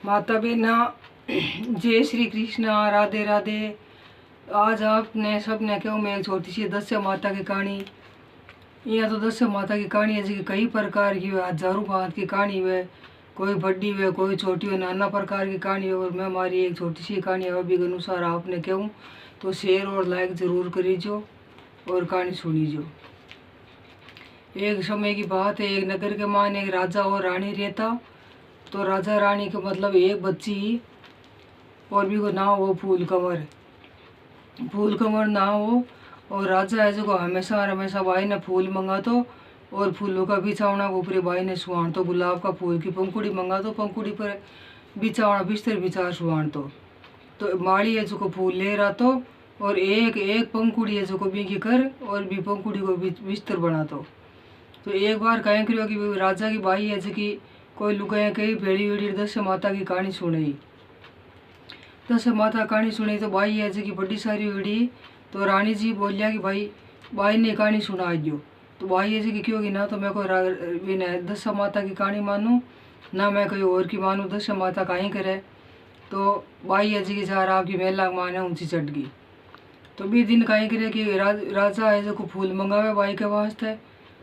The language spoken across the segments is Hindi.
माता बहना जय श्री कृष्णा, राधे राधे। आज आपने सबने क्यों मैं एक छोटी सी दस्य माता की कहानी। यह तो दस्य माता की कहानी है जी कई प्रकार की है, हजारों बात की कहानी है, कोई बड़ी है कोई छोटी है, नाना प्रकार की कहानी है। और मैं हमारी एक छोटी सी कहानी है अभी के अनुसार आपने क्यों तो शेयर और लाइक जरूर करीजो और कहानी सुनीजो। एक समय की बात है, एक नगर के मान एक राजा और रानी रहता। तो राजा रानी के मतलब एक बच्ची और भी को नाम हो फूल कंवर नाम हो। और राजा है जो हमेशा हमेशा भाई ने फूल मंगा तो और फूलों का बिछावना के ऊपर भाई ने सुहान तो गुलाब का फूल की पंखुड़ी मंगा तो पंखुड़ी पर बिछावना बिस्तर बिछा सुहान तो माड़ी है जो फूल ले रहा तो और एक एक पंखुड़ी है जो बीकी कर और भी पंखुड़ी को बिस्तर बना तो एक बार कहें करियो कि राजा की बाई है जो कि कोई लुगाया कई भेड़ी वेड़ी दस माता की कहानी सुनाई। दस माता कहानी सुनी तो बाई है जो कि बड़ी सारी वेड़ी। तो रानी जी बोलिया कि भाई बाई ने कहानी सुना दो। तो बाई है जी कि क्यों कि ना तो मैं कोई दस माता की कहानी मानूँ ना मैं कोई और की मानूँ, दस माता कहीं करे। तो बाई है जी कि चार आपकी मेला माने ऊँची चढ़ गई। तो भी दिन कहीं करे कि राजा है जो फूल मंगावे बाई के वास्ते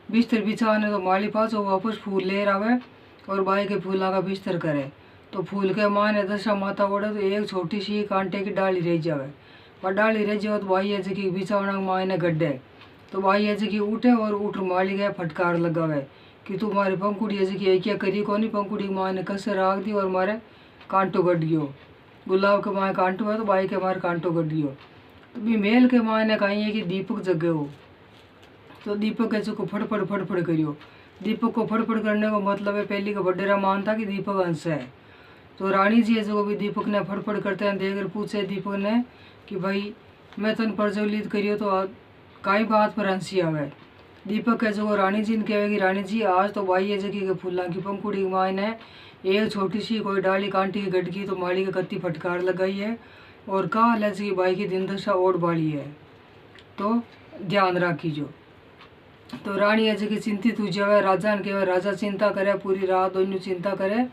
बिस्तर बिछाने तो माली पास वापस फूल ले आवे और बाई के फूलों का बिस्तर करे। तो फूल के माने दशा माता ओढ़े तो एक छोटी सी कांटे की डाली रह जावे। और डाली रह जावे तो भाई है जी बिछावना मायने गड्ढे। तो भाई है जी उठे और उठ माली गए फटकार लगावे कि तू मारी पंखुड़ी है जी क्या करी कोनी पंखुड़ी मायने कसे राख दी और मारे कांटो गड गयो। गुलाब के माए कांटो है तो बाई के मारे कांटो गड गयो। तो भी मेल के मायने कहीं है कि दीपक जगे हो। तो दीपक है जो फड़फड़ करियो। दीपक को फड़फड़ करने का मतलब है पहली का बडेरा मान था कि दीपक अंश है। तो रानी जी है जो भी दीपक ने फड़फड़ करते हैं देखकर पूछे दीपक ने कि भाई मैं तन प्रज्वलित करियो तो काई बात पर हंसी आवे। दीपक है जो रानी जी ने कहे कि रानी जी आज तो भाई है जो कि फूलों की पंखुड़ी माय ने एक छोटी सी कोई डाली कांटी की गटकी तो माली का कत्ती फटकार लगाई है और कहा है कि भाई की दिन दशा ओढ़ बाली है तो ध्यान राखीजो। तो रानी है जी चिंतित हो जावे। राजा ने कहे राजा चिंता करे पूरी रात दोनों चिंता करे।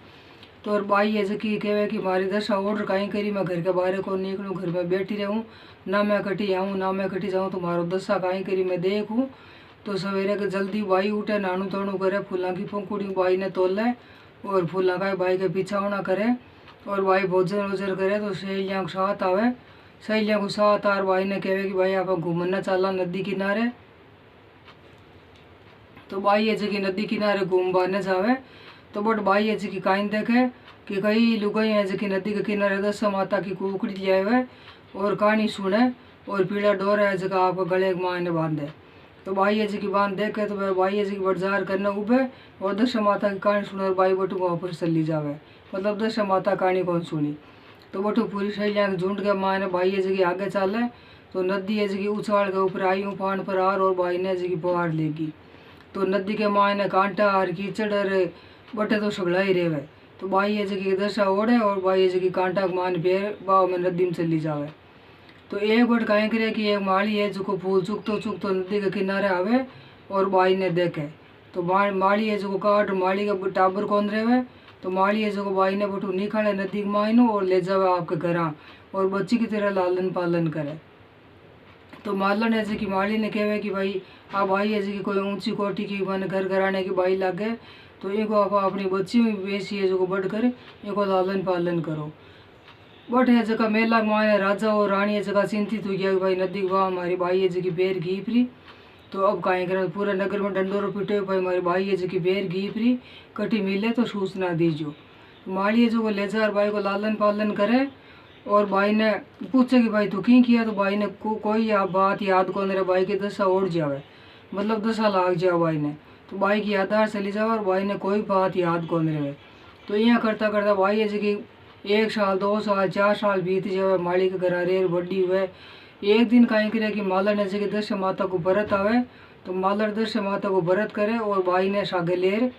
तो और बाई है जी कहे कि मारी दशा ऑर्डर कहीं करी मैं घर के बाहर को निकलूँ घर में बैठी रहूँ ना मैं कटी आऊँ ना मैं कटी जाऊँ तो मारो दशा कहीं करी मैं देखूँ। तो सवेरे के जल्दी बाई उठे नानू तानू करे फूलों की पंखुड़ी बाई ने तोल ले और फूलों का बाई के बिछावना करे और बाई भोजन वोजन करे। तो सहेलियाँ को साथ आवे। सहेलियाँ को साथ आर बाई ने कहे कि भाई आप घूमना चला नदी किनारे। तो बाई है जी नदी किनारे घूम बाने जावे। तो बट बाई है जी काइन देखे कि कई लुगाई है जी नदी के किनारे दशा माता की कुकड़ी ले आवे और कहानी सुने और पीला डोर है जगह आपको गले के मायने बांधे। तो बाई है जी बांध देखे तो बाई है जी बजार करने उबे और दशा माता की कहानी सुने और बाई बटू को वापस चली जावे। मतलब दशा माता कहानी कौन सुनी। तो बटू पूरी सहेलियाँ झुंड के मायने बाई है जी आगे चले। तो नदी है जी उछाल के ऊपर आई उफान पर आर और बाई ने जी बहार लेगी। तो नदी के मायने कांटा और कीचड़ और बटे तो सगला ही रेवे। तो बाई है जी दशा ओढ़े और बाई है जी कांटा के मान फेर बाव में नदी में चली जावे। तो एक बट कहीं करे कि एक माली है जो फूल चुकतो नदी के किनारे आवे और बाई ने देखे। तो माली है जो काट माली का टाबर कौन रेवे। तो माली है जो बाई ने बटू निकाले नदी के मायनो और ले जावे आपके घर और बच्ची की तरह लालन पालन करे। तो मालन है जी माली ने कहे कि भाई आप भाई है जी कोई ऊंची कोटी की मन घर घराने की बाई लागे तो इनको आप अपनी बच्ची में बेसी है जो बढ़कर इनको लालन पालन करो। बट है जगह मेला माने राजा और रानी है जगह चिंतित हो गया कि भाई नदी के हमारी बाई है जी बेर घी फ्री। तो अब कहीं करे पूरे नगर में डंडोर पीटे भाई हमारी बाई है जी बेर घी फ्री कटी मिले तो सूचना दीजो। माली है जो ले जा बाई को लालन पालन करे और बाई ने पूछे कि भाई तू क्यों किया। तो बाई ने कोई बात याद कौन रहे बाई की दशा ओढ़ जावे मतलब दशा लाग जाए बाई ने। तो बाई की यादार चली जाए और बाई ने कोई बात याद कौन रहे। तो यहाँ करता करता बाई है जी 1 साल 2 साल 4 साल बीत जावे माली के घर रेर बड़ी हुए। एक दिन कहीं करे कि मालर ने जी दशा माता को व्रत आवे। तो मालर दशा माता को व्रत करे और बाई ने सागे लेर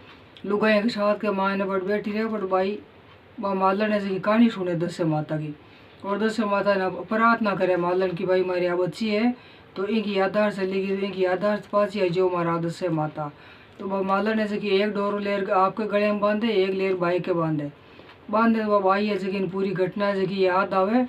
लुगाई के साथ के माँ ने बट बैठी रहे बट बाई मालर ने जी कहानी सुने दशा माता की और दशा माता ने प्रार्थना करे मालन की भाई मारी अब अच्छी है तो इनकी यादाश्त चली गई इनकी यादाश्त पासी है जो मारा दशा माता। तो मालन ने कि एक डोर लेर आपके गले में बांधे एक लेर बाई के बांधे। बांधे वो भाई है जगह पूरी घटना जगह याद आवे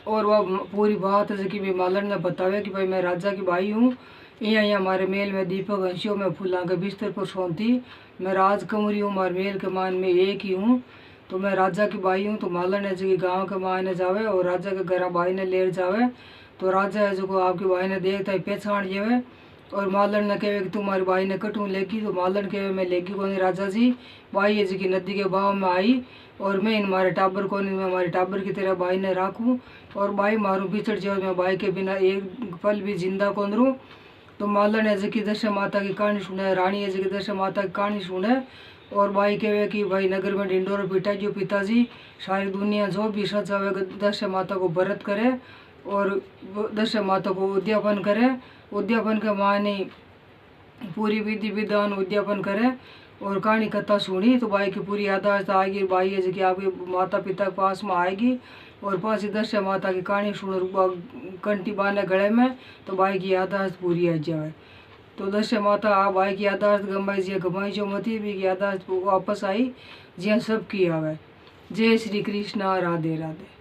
और वह पूरी बात जगह भी मालन ने बतावे कि भाई मैं राजा की भाई हूँ। यहाँ हमारे मेल में दीपक हंसियों में फूला के बिस्तर पर सोती, मैं राजकुमारी हूँ, हमारे मेल के मान में एक ही हूँ, तो मैं राजा की भाई हूँ। तो मालन है जगह गाँव के मायने जावे और राजा के घर भाई ने ले जावे। तो राजा है जो आपके भाई ने देखता है पहचान जावे और मालन ने कहे कि तुम्हारी भाई ने कटू लेगी। तो मालन कहे मैं लेगी कौन राजा जी, भाई है जी नदी के बहाव में आई और मैं इन मारे टाबर को नहीं, मैं हमारे टाबर की तरह भाई ने राखूँ और भाई मारूँ बिछड़ जाओ, मैं भाई के बिना एक पल भी जिंदा कौन रहूँ। तो मालन है जी दशा माता की कहानी सुने, रानी है जी दशा माता की कहानी सुने और भाई कहे कि भाई नगर में ढिंडोर पिटा जो पिताजी सारी दुनिया जो भी सच आवे दशा माता को व्रत करे और दशा माता को उद्यापन करे, उद्यापन के मायने पूरी विधि विधान उद्यापन करे और कहानी कथा सुनी। तो भाई की पूरी यादाश्त आएगी, भाई है जो कि आपके माता पिता के पास में आएगी और पास दशा माता की कहानी सुन कंटी बांधे गले में, तो भाई की यादाश्त पूरी आ जाए। तो दशा माता आप भाई की यादाश्त गंबाई जी गमाई जो मती भी यादाश्त वापस आई जिया सब की आवे। जय श्री कृष्णा, राधे राधे।